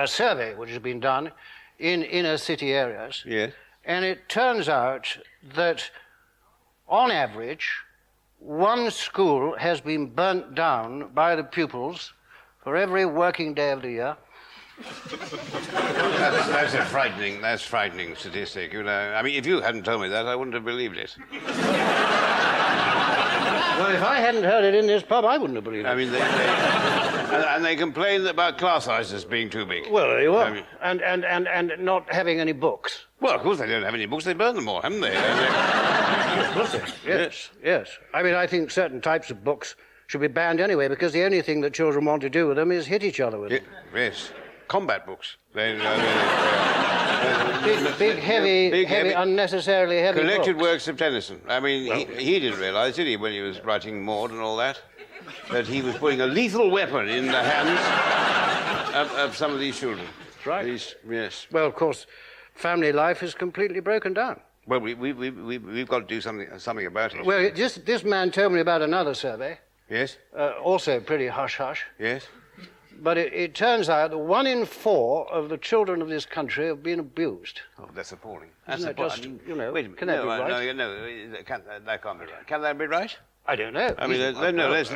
survey which has been done in inner city areas.
Yes.
And it turns out that, on average, one school has been burnt down by the pupils for every working day of the year.
That's a frightening statistic, you know. I mean, if you hadn't told me that, I wouldn't have believed it.
Well, if I hadn't heard it in this pub, I wouldn't have believed it.
I mean, they complain about class sizes being too big.
Well, there you are.
I mean,
and not having any books.
well, of course they don't have any books. They burn them all, haven't they?
Yes. I mean, I think certain types of books should be banned anyway, because the only thing that children want to do with them is hit each other with them.
Yes. Combat books.
Big, heavy, unnecessarily heavy
collected
books.
works of Tennyson. I mean, he didn't realise, did he, when he was writing Maud and all that he was putting a lethal weapon in the hands of some of these children.
That's right.
Yes.
Well, of course, family life is completely broken down.
Well, we've got to do something about it.
Well, this man told me about another survey.
Yes?
Also pretty hush-hush.
Yes?
But it turns out that 1 in 4 of the children of this country have been abused.
Oh, that's appalling.
Isn't that just, you know,
wait a minute.
can that be right?
No, that can't be right. Can that be right?
I don't know.
I mean, let's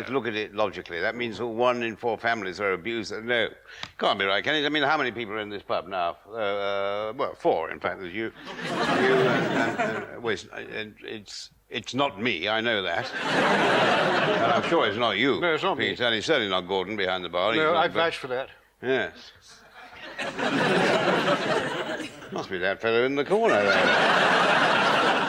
look at it logically. That means that 1 in 4 families are abused. No, can't be right, can it? I mean, how many people are in this pub now? Well, 4, in fact. There's you, and it's not me, I know that. And I'm sure it's not you.
No, it's not
Pete,
me.
and it's certainly not Gordon behind the bar.
No, I vouch for that.
Yes. Must be that fellow in the corner there.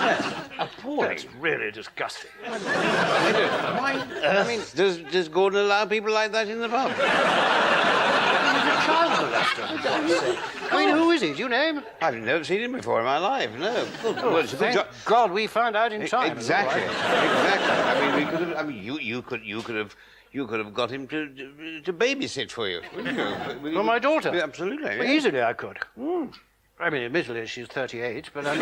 Yes. Appalling.
That's really disgusting.
Why? I mean, does Gordon allow people like that in the pub?
Child molester, for God's sake. I mean, who is he? Do you know him?
I've never seen him before in my life, no.
Well, it's a good job. God, we found out in time.
Exactly. I mean, we could have. I mean, you could have got him to babysit for you.
For my daughter?
Yeah, absolutely.
Well,
yeah.
easily I could. I mean, admittedly, she's 38, but I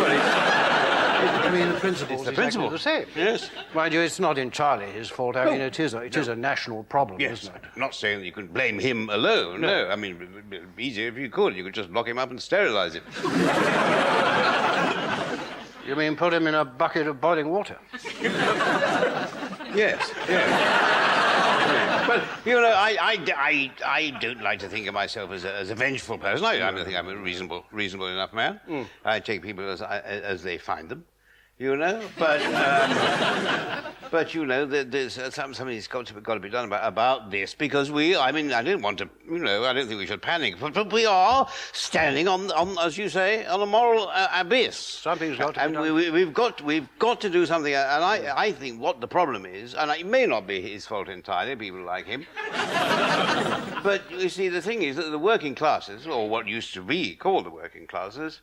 mean, the principle is exactly the same.
Yes.
Mind you, it's not entirely his fault. I mean, it is a national problem, isn't it?
I'm not saying that you can blame him alone. No. I mean, it'd be easier if you could. You could just lock him up and sterilise him.
You mean put him in a bucket of boiling water?
Yes. But, you know, I don't like to think of myself as a vengeful person. I think I'm a reasonable enough man. I take people as they find them, you know. But you know, there's something's got to be done about this, because I don't want to, you know, I don't think we should panic, but we are standing on, as you say, on a moral abyss.
Something's got to be done.
And we've got to do something. And I think what the problem is, and it may not be his fault entirely, people like him. But you see, the thing is that the working classes, or what used to be called the working classes,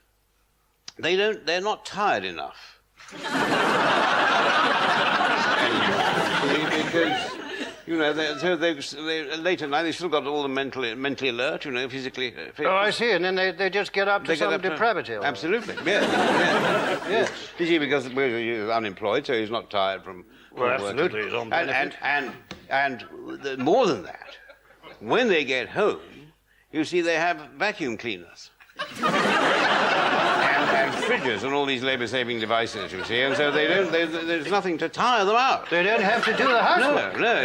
they're not tired enough. Because, you know, they late at night, they've still got all the mentally alert, you know, physically fit.
Oh, I see, and then they just get up to some depravity.
Absolutely, yes. You see, because he's unemployed, so he's not tired from
absolutely,
working.
he's on benefit.
And more than that, when they get home, you see, they have vacuum cleaners. and fridges and all these labour-saving devices, you see, and so there's nothing to tire them out.
They don't have to do the housework.
No,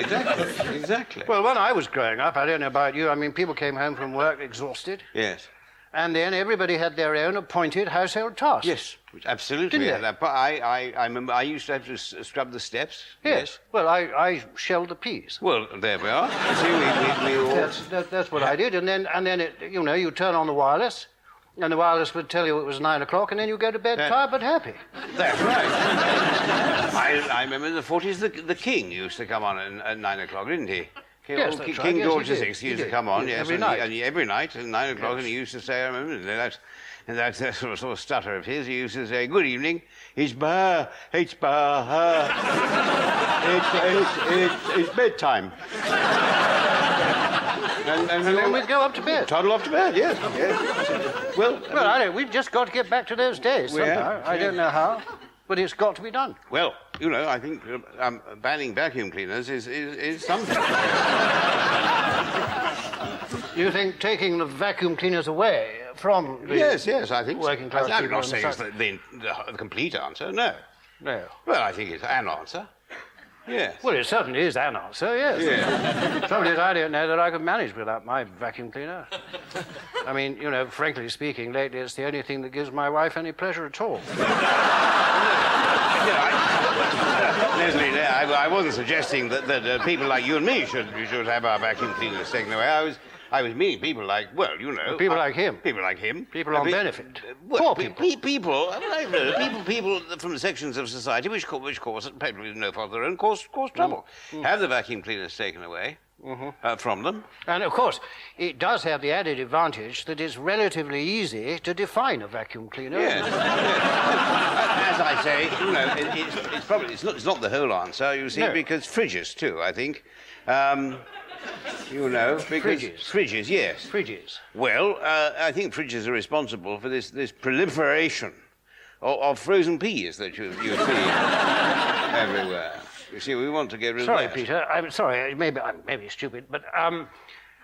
exactly.
Well, when I was growing up, I don't know about you, I mean, people came home from work exhausted.
Yes.
And then everybody had their own appointed household tasks.
Yes, absolutely.
Didn't they?
I remember I used to have to scrub the steps.
Yes. Well, I shelled the peas.
Well, there we are. You see, we all...
That's what I did. And then it, you know, you turn on the wireless, and the wireless would tell you it was 9 o'clock, and then you go to bed tired but happy.
That's right. I remember in the 40s the King used to come on at 9 o'clock, didn't he?
Yes, that's
King
right.
George
Yes,
VI used to come on, yes,
every night.
And every night at 9 o'clock, and he used to say, I remember that sort of stutter of his. He used to say, "Good evening, it's bedtime." And
then we'd go up to bed.
Toddle off to bed, yes. Well,
I don't. We've just got to get back to those days somehow. I don't know how. But it's got to be done.
Well, you know, I think banning vacuum cleaners is something.
You think taking the vacuum cleaners away from the
Yes, I think
working class
I'm
people
not
in
saying it's
South-
the complete answer, no.
No.
Well, I think it's an answer. Yes.
Well, it certainly is an answer, yes.
Yeah.
Trouble is, I don't know that I could manage without my vacuum cleaner. I mean, you know, frankly speaking, lately it's the only thing that gives my wife any pleasure at all.
Leslie, I wasn't suggesting that people like you and me should have our vacuum cleaners taken away. I was meaning people like, well, you know...
People like him.
People like him.
People on benefit.
Well,
Poor people.
People from sections of society which cause, probably no fault of their own, cause trouble. Have the vacuum cleaners taken away from them.
And, of course, it does have the added advantage that it's relatively easy to define a vacuum cleaner.
Yes. As I say, you know, it's not the whole answer, you see,
No.
because fridges, too, I think. You know, because... Fridges, yes.
Fridges.
Well, I think fridges are responsible for this proliferation of frozen peas that you see everywhere. You see, we want to get rid of
Sorry,
that.
Peter. I'm sorry. Maybe I'm stupid, but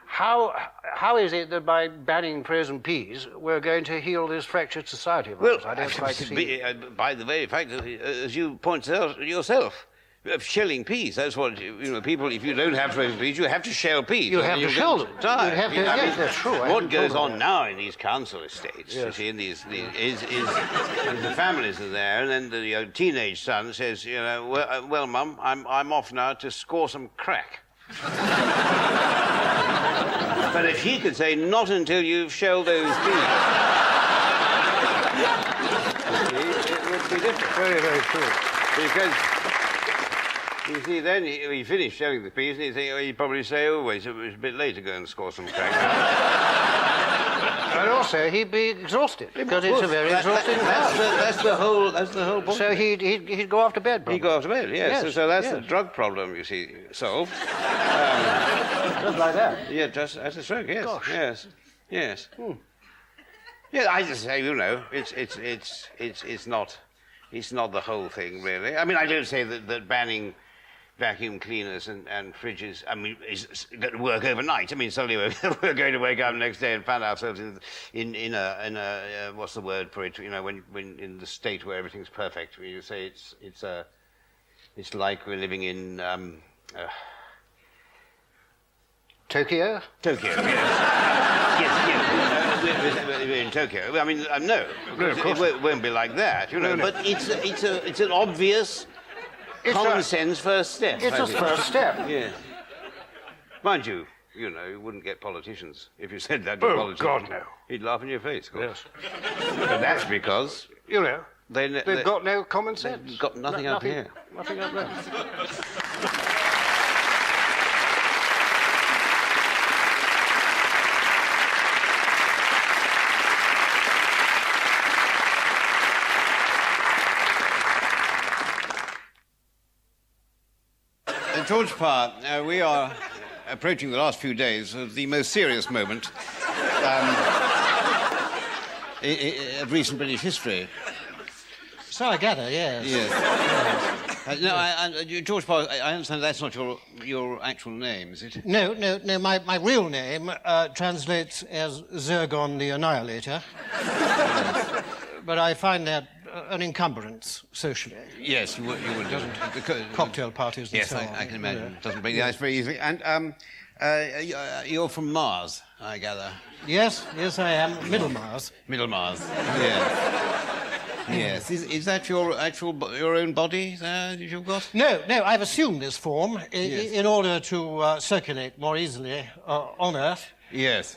how is it that by banning frozen peas we're going to heal this fractured society of ours? I don't quite see.
By the very fact that, as you point out yourself, of shelling peas. That's what, you know, people, if you don't have frozen peas, you have to shell peas.
You have to shell them. You have to, yes, that's true.
What goes on now in these council estates, you
Yes.
see, in these is the families are there, and then the teenage son says, you know, well, Mum, I'm off now to score some crack. But if he could say, not until you've shelled those peas, it would be different.
Very, very true.
Because, you see, then he finished shelling the peas, and he'd probably say, oh, wait, it was a bit late to go and score some crack.
And also, he'd be exhausted, because it's a very exhausting task.
That's the whole point.
So he'd go off to bed, probably.
He'd go off to bed, yes.
Yes,
So that's
yes.
the drug problem, you see, solved.
Just like that.
Yeah, just as a stroke, yes.
Gosh.
Yes. Yeah, I just say, you know, it's not the whole thing, really. I mean, I don't say that banning vacuum cleaners and fridges, I mean, is going to work overnight. I mean, suddenly we're going to wake up next day and find ourselves in a what's the word for it? You know, when in the state where everything's perfect. When you say it's like we're living in
Tokyo?
Tokyo. Yes. We're in Tokyo. I mean, no, it won't be like that. You know,
No.
but it's an obvious. Common sense first step.
It's a first step.
Yeah. Mind you, you know, you wouldn't get politicians if you said that to
Oh,
politicians.
God, no.
He'd laugh in your face, of course.
Yes.
But that's because
You know,
they've
they've got no common sense.
They've got nothing up here.
Nothing up there.
George Parr, we are approaching the last few days of the most serious moment of recent British history.
So I gather, yes.
Yes. George Parr, I understand that's not your actual name, is it?
No. My real name translates as Zergon the Annihilator. But I find that an encumbrance socially.
Yes, you would.
Cocktail parties and
Yes,
so on.
I can imagine. Doesn't break the ice very easily. And you're from Mars, I gather.
Yes, I am. Middle Mars.
Middle Mars. Yes. Yes. Is that your own body that you've got?
No, I've assumed this form
Yes.
in order to circulate more easily on Earth.
Yes.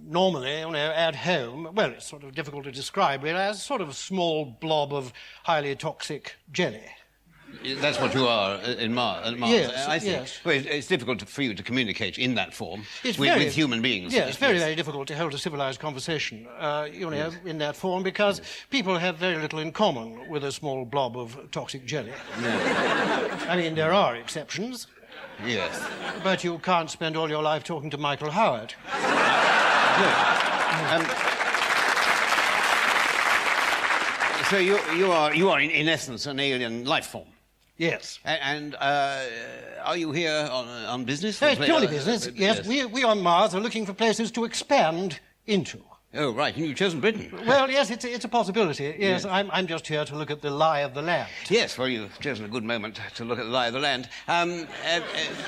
Normally, at home, well, it's sort of difficult to describe it as sort of a small blob of highly toxic jelly.
That's what you are in Mars.
Yes,
I see.
yes.
Well, it's difficult for you to communicate in that form with human beings.
Yes, it's very difficult to hold a civilized conversation, in that form, because people have very little in common with a small blob of toxic jelly.
Yes.
I mean, there are exceptions.
Yes.
But you can't spend all your life talking to Michael Howard.
So you are in essence an alien life form.
Yes.
And are you here on business?
It's purely business, yes. We on Mars are looking for places to expand into.
Oh, right. And you've chosen Britain.
Well, yes, it's a possibility. Yes, I'm just here to look at the lie of the land.
Yes, well, you've chosen a good moment to look at the lie of the land.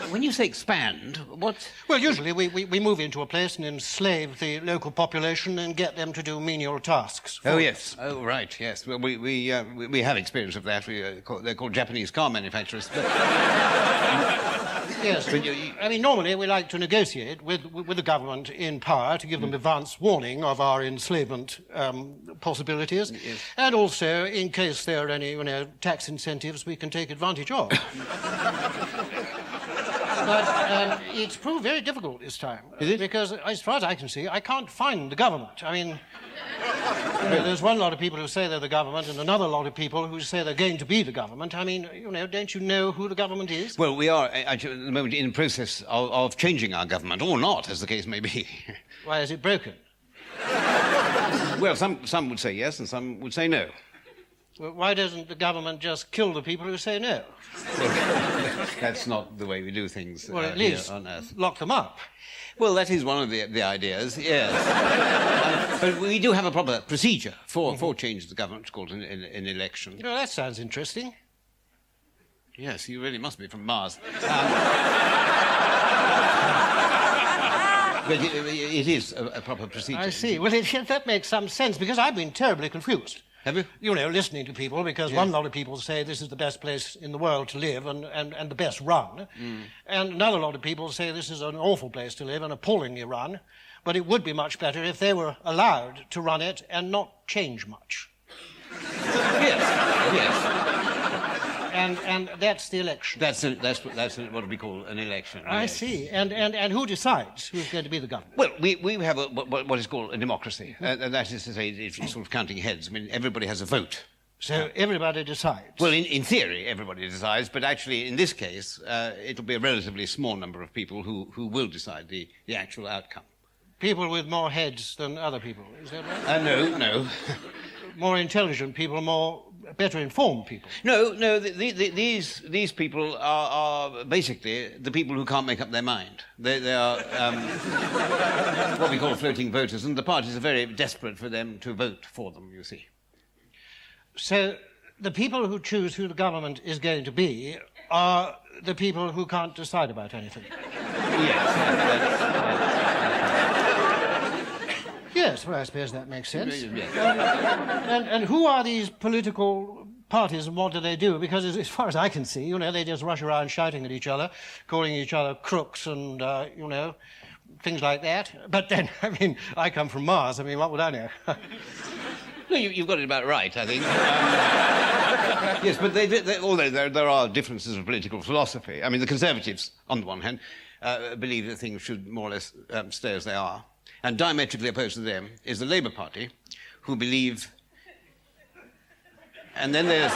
When you say expand, what...
Well, usually we move into a place and enslave the local population and get them to do menial tasks.
Oh, yes. Oh, right, yes. Well, we have experience of that. They're called Japanese car manufacturers.
Yes. I mean, normally we like to negotiate with the government in power to give them advance warning of our enslavement possibilities,
yes.
And also, in case there are any, tax incentives we can take advantage of. But it's proved very difficult this time.
Is it?
Because, as far as I can see, I can't find the government. I mean, there's one lot of people who say they're the government and another lot of people who say they're going to be the government. I mean, don't you know who the government is?
Well, we are, actually, at the moment, in the process of changing our government, or not, as the case may be.
Why, is it broken?
Well, some would say yes and some would say no.
Well, why doesn't the government just kill the people who say no?
Well, that's not the way we do things
Well, at
here
least
on Earth.
lock them up.
Well, that is one of the ideas, yes. But we do have a proper procedure for change of the government. It's called an election.
Well, that sounds interesting.
Yes, you really must be from Mars. But it is a proper procedure.
I see. Well, that makes some sense, because I've been terribly confused.
Have you?
Listening to people, because one lot of people say this is the best place in the world to live and the best run. And another lot of people say this is an awful place to live and appallingly run. But it would be much better if they were allowed to run it and not change much.
Yes.
And that's the election.
That's what we call an election.
I
yes.
see. And who decides who's going to be the government?
Well, we have what is called a democracy. And that is to say, it's sort of counting heads. I mean, everybody has a vote.
So everybody decides?
Well, in theory, everybody decides, but actually, in this case, it'll be a relatively small number of people who will decide the actual outcome.
People with more heads than other people, is that right?
No.
More intelligent people, better informed people.
No. These people are basically the people who can't make up their mind. They are what we call floating voters, and the parties are very desperate for them to vote for them, you see.
So the people who choose who the government is going to be are the people who can't decide about anything.
Yes.
Yes, well, I suppose that makes sense.
Yes.
And who are these political parties and what do they do? Because as far as I can see, they just rush around shouting at each other, calling each other crooks and, things like that. But then, I come from Mars. What would I know?
No, you've got it about right, I think. Yes, but although there are differences of political philosophy. The Conservatives, on the one hand, believe that things should more or less stay as they are. And diametrically opposed to them is the Labour Party, who believe... And then there's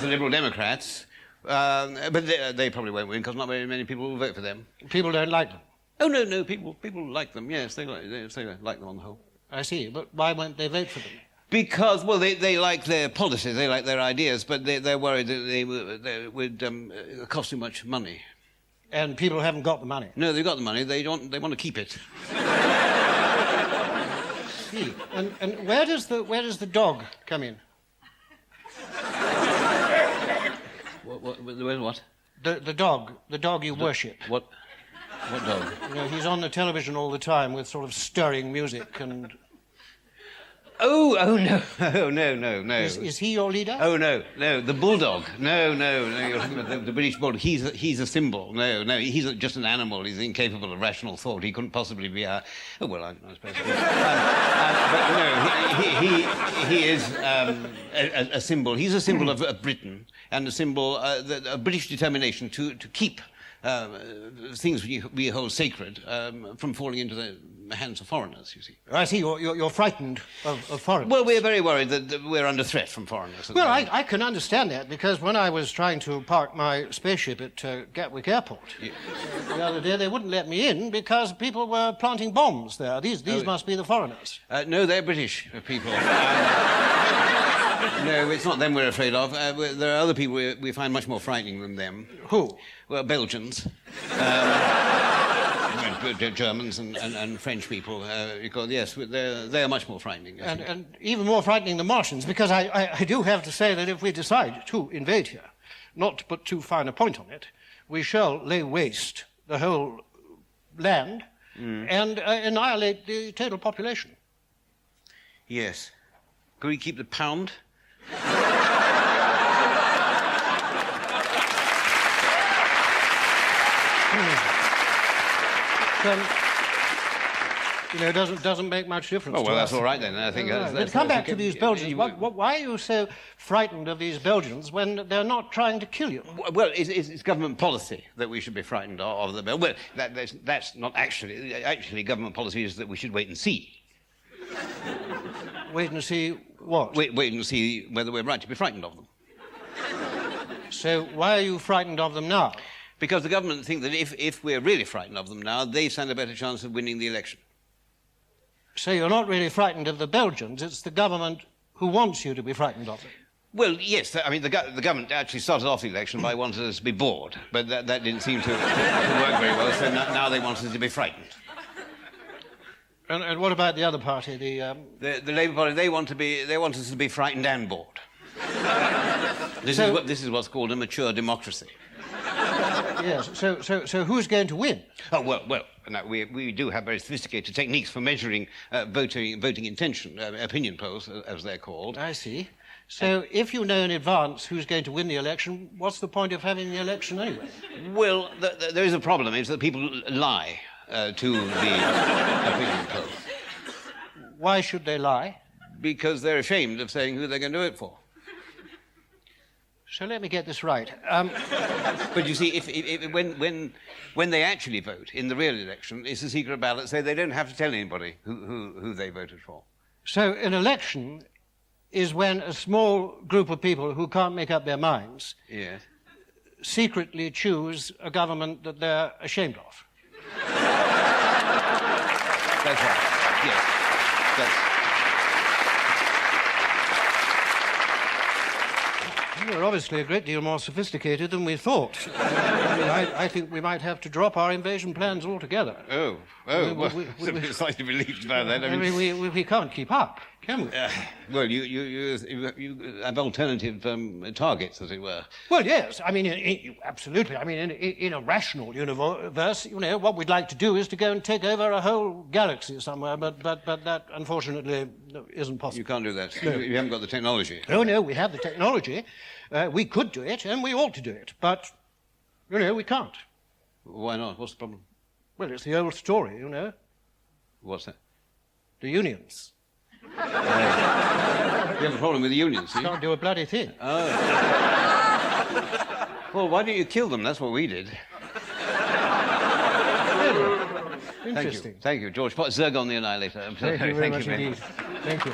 the Liberal Democrats, but they probably won't win because not very many people will vote for them.
People don't like them?
Oh, no, people like them, yes, they like them on the whole.
I see, but why won't they vote for them?
Because, well, they like their policies, they like their ideas, but they're worried that they would cost too much money.
And people haven't got the money?
No, they've got the money. They want to keep it.
See. And where does the dog come in?
What?
The dog you worship.
What dog?
He's on the television all the time with sort of stirring music and...
Oh, no. Oh, no.
Is he your leader?
Oh, no. The bulldog. No. You're talking about the British bulldog. He's a symbol. No. He's just an animal. He's incapable of rational thought. He couldn't possibly be a... Oh, well, I suppose. But no, he is a symbol. He's a symbol of Britain and a symbol of British determination to keep things we hold sacred from falling into the hands of foreigners, you see.
I see, you're frightened of foreigners.
Well, we're very worried that we're under threat from foreigners.
Well, I can understand that, because when I was trying to park my spaceship at Gatwick Airport the other day, they wouldn't let me in because people were planting bombs there. These must be the foreigners.
No, they're British people. No, it's not them we're afraid of. There are other people we find much more frightening than them.
Who?
Well, Belgians. Germans and French people. Because, yes, they are much more frightening.
And even more frightening than Martians, because I do have to say that if we decide to invade here, not to put too fine a point on it, we shall lay waste the whole land and annihilate the total population.
Yes. Could we keep the pound?
It doesn't make much difference.
Oh, well,
to
that's
us.
all right then. I think.
But come back to these Belgians. Why are you so frightened of these Belgians when they're not trying to kill you?
Well, it's government policy that we should be frightened of the Belgians. Well, that's not actually. Actually, government policy is that we should wait and see.
Wait and see what?
Wait and see whether we're right to be frightened of them.
So why are you frightened of them now?
Because the government think that if we're really frightened of them now, they stand a better chance of winning the election.
So you're not really frightened of the Belgians, it's the government who wants you to be frightened of them.
Well, yes, I mean, the government actually started off the election by wanting us to be bored, but that didn't seem to work very well, so now they want us to be frightened.
And what about the other party,
the Labour Party? They want us to be frightened and bored. This is what's called a mature democracy.
Yes. So who's going to win?
Oh well. Now, we do have very sophisticated techniques for measuring voting intention, opinion polls, as they're called.
I see. So if you know in advance who's going to win the election, what's the point of having the election anyway?
Well, there is a problem. Is that people lie to the opinion polls.
Why should they lie?
Because they're ashamed of saying who they're going to vote for.
So let me get this right.
But you see, when they actually vote in the real election, it's a secret ballot, so they don't have to tell anybody who they voted for.
So an election is when a small group of people who can't make up their minds secretly choose a government that they're ashamed of.
That's right. Yes.
You're obviously a great deal more sophisticated than we thought. I think we might have to drop our invasion plans altogether.
We're slightly relieved about that.
I mean, we can't keep up, can we?
Well, you have alternative targets, as it were.
Well, yes. I mean, absolutely. I mean, in a rational universe, what we'd like to do is to go and take over a whole galaxy somewhere, but that, unfortunately, isn't possible.
You can't do that.
No.
You haven't got the technology.
Oh, no, we have the technology. We could do it, and we ought to do it, but, we can't.
Why not? What's the problem?
Well, it's the old story,
What's that?
The unions.
You have a problem with the unions, do you?
Can't do a bloody thing.
Oh. Well, why don't you kill them? That's what we did.
Interesting.
Thank you, George. Zergon the Annihilator.
Thank you very much indeed. Thank you.